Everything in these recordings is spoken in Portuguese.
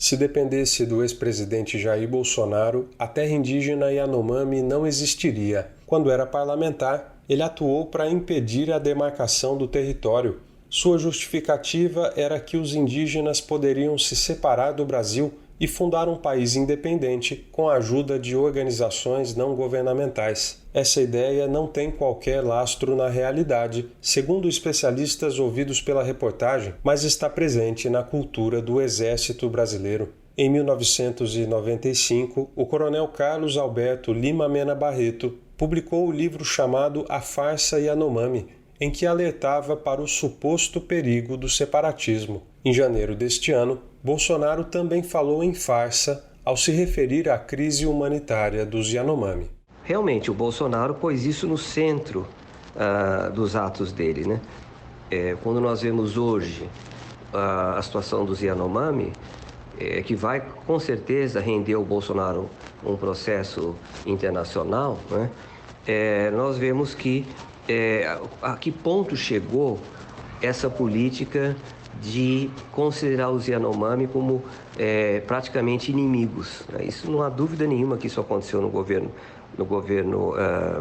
Se dependesse do ex-presidente Jair Bolsonaro, a terra indígena Yanomami não existiria. Quando era parlamentar, ele atuou para impedir a demarcação do território. Sua justificativa era que os indígenas poderiam se separar do Brasil e fundar um país independente com a ajuda de organizações não governamentais. Essa ideia não tem qualquer lastro na realidade, segundo especialistas ouvidos pela reportagem, mas está presente na cultura do Exército Brasileiro. Em 1995, o coronel Carlos Alberto Lima Mena Barreto publicou o livro chamado A Farsa Yanomami, em que alertava para o suposto perigo do separatismo. Em janeiro deste ano, Bolsonaro também falou em farsa ao se referir à crise humanitária dos Yanomami. Realmente, o Bolsonaro pôs isso no centro dos atos dele, né? Quando nós vemos hoje a situação dos Yanomami, que vai com certeza render ao Bolsonaro um processo internacional, né? Nós vemos que a que ponto chegou essa política de considerar os Yanomami como praticamente inimigos, né? Isso não há dúvida nenhuma que isso aconteceu no governo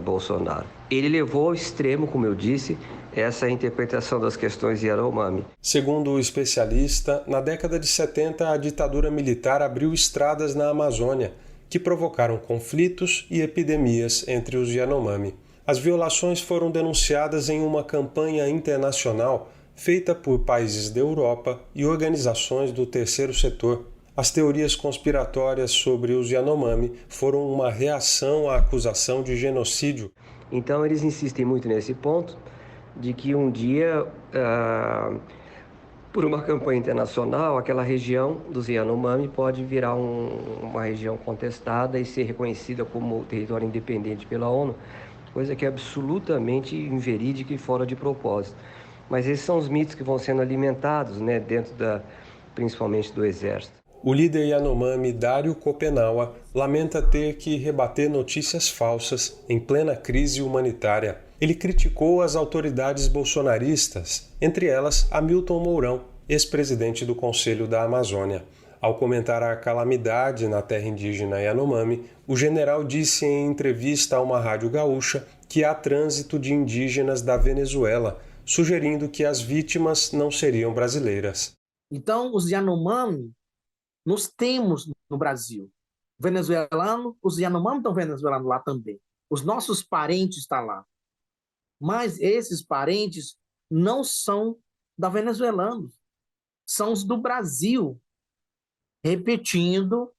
Bolsonaro. Ele levou ao extremo, como eu disse, essa interpretação das questões Yanomami. Segundo o especialista, na década de 70 a ditadura militar abriu estradas na Amazônia, que provocaram conflitos e epidemias entre os Yanomami. As violações foram denunciadas em uma campanha internacional feita por países da Europa e organizações do terceiro setor. As teorias conspiratórias sobre os Yanomami foram uma reação à acusação de genocídio. Então eles insistem muito nesse ponto de que um dia, por uma campanha internacional, aquela região dos Yanomami pode virar uma região contestada e ser reconhecida como território independente pela ONU, coisa que é absolutamente inverídica e fora de propósito. Mas esses são os mitos que vão sendo alimentados, né, dentro principalmente do Exército. O líder Yanomami, Dário Copenaua, lamenta ter que rebater notícias falsas em plena crise humanitária. Ele criticou as autoridades bolsonaristas, entre elas Hamilton Mourão, ex-presidente do Conselho da Amazônia. Ao comentar a calamidade na terra indígena Yanomami, o general disse em entrevista a uma rádio gaúcha que há trânsito de indígenas da Venezuela, sugerindo que as vítimas não seriam brasileiras. Então, os Yanomami nós temos no Brasil. Venezuelano, os Yanomami estão venezuelanos lá também. Os nossos parentes estão lá. Mas esses parentes não são da Venezuela, são os do Brasil. Repetindo,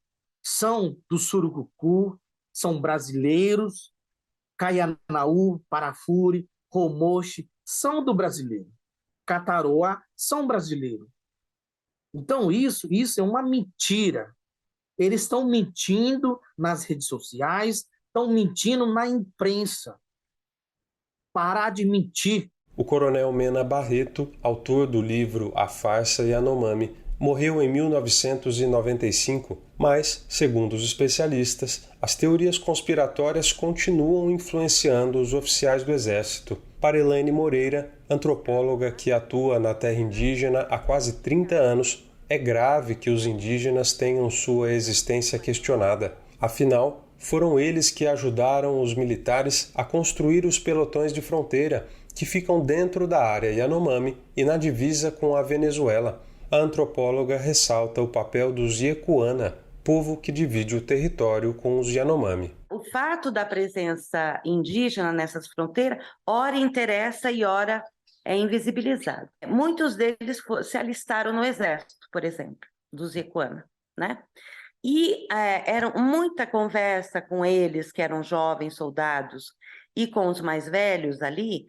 são do Surucucu, são brasileiros, Caianaú, Parafuri, Romoche, são do brasileiro. Cataroá, são brasileiros. Então, isso é uma mentira. Eles estão mentindo nas redes sociais, estão mentindo na imprensa. Parar de mentir. O coronel Mena Barreto, autor do livro A Farsa Yanomami, morreu em 1995, mas, segundo os especialistas, as teorias conspiratórias continuam influenciando os oficiais do Exército. Para Elaine Moreira, antropóloga que atua na terra indígena há quase 30 anos, é grave que os indígenas tenham sua existência questionada. Afinal, foram eles que ajudaram os militares a construir os pelotões de fronteira, que ficam dentro da área Yanomami e na divisa com a Venezuela. A antropóloga ressalta o papel dos Yekuana, povo que divide o território com os Yanomami. O fato da presença indígena nessas fronteiras, ora interessa e ora é invisibilizado. Muitos deles se alistaram no exército, por exemplo, dos Yekuana, né? E era muita conversa com eles, que eram jovens soldados, e com os mais velhos ali,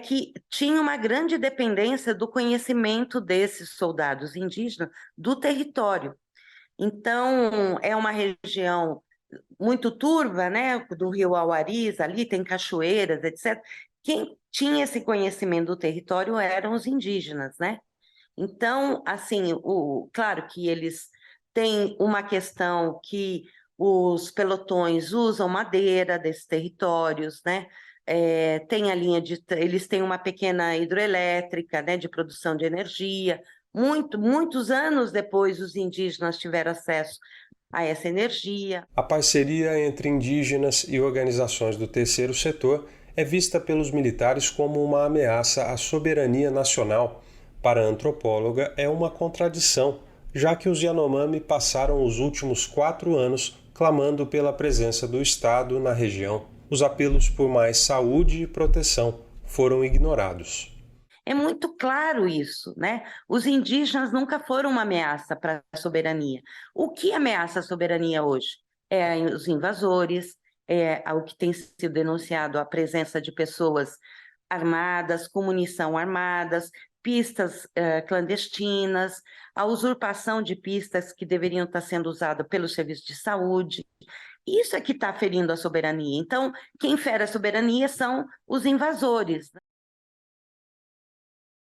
que tinha uma grande dependência do conhecimento desses soldados indígenas do território. Então, é uma região muito turva, né, do rio Auaris, ali tem cachoeiras, etc. Quem tinha esse conhecimento do território eram os indígenas, né? Então, assim, claro que eles têm uma questão que os pelotões usam madeira desses territórios, né? Tem a linha eles têm uma pequena hidroelétrica, né, de produção de energia, Muitos anos depois, os indígenas tiveram acesso a essa energia. A parceria entre indígenas e organizações do terceiro setor é vista pelos militares como uma ameaça à soberania nacional. Para a antropóloga, é uma contradição, já que os Yanomami passaram os últimos 4 anos clamando pela presença do Estado na região. Os apelos por mais saúde e proteção foram ignorados. É muito claro isso, né? Os indígenas nunca foram uma ameaça para a soberania. O que ameaça a soberania hoje? É os invasores, é o que tem sido denunciado, a presença de pessoas armadas, com munição armadas, pistas clandestinas, a usurpação de pistas que deveriam estar sendo usadas pelo serviço de saúde. Isso é que está ferindo a soberania. Então, quem fere a soberania são os invasores.